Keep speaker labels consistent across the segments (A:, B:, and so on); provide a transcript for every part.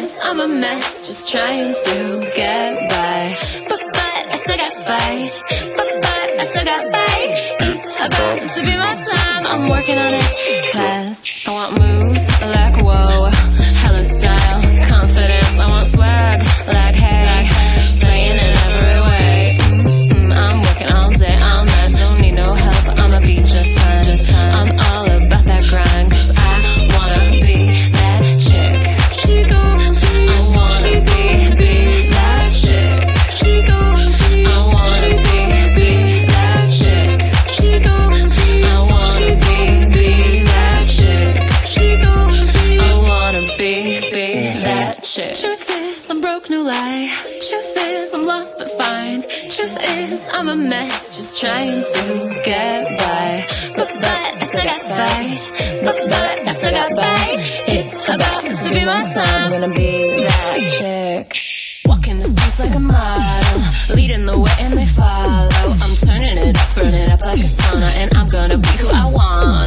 A: is, I'm a mess, just trying to get by. But I still got fight. But I still got bite. It's about to be my time, I'm working on it. Cause I want moves like whoa, hella style, confidence. I want swag like hey, slaying in every way. I'm working all day, all night, don't need no help, I'ma be just fine. I'm all about that grind, cause I wanna be that chick. I wanna be that chick. I wanna be that chick. I wanna be that chick. I wanna be that chick. Truth is, I'm broke, no lie. Truth is, I'm lost but fine. Truth is, I'm a mess, just trying to get by. But I still got fight. But I still got bite. It's about to be my time, I'm gonna be that chick. Walking the streets like a model, leading the way and they follow. I'm turning it up, burn it up like a sauna, and I'm gonna be who I wanna.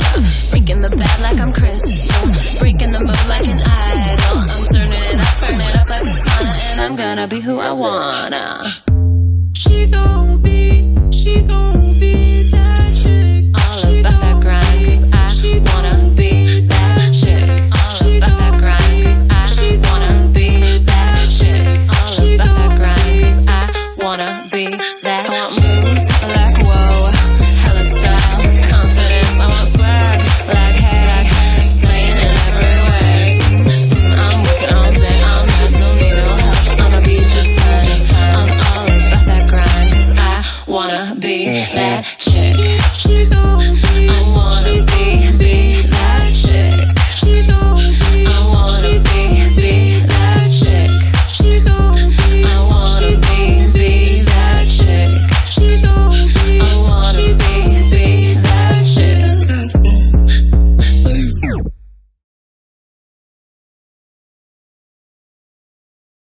A: Freaking the bad like I'm Crystal, breaking the mood like an idol. I'm turning it up, burn it up like a sauna, and I'm gonna be who I wanna.
B: She gon' be that chick.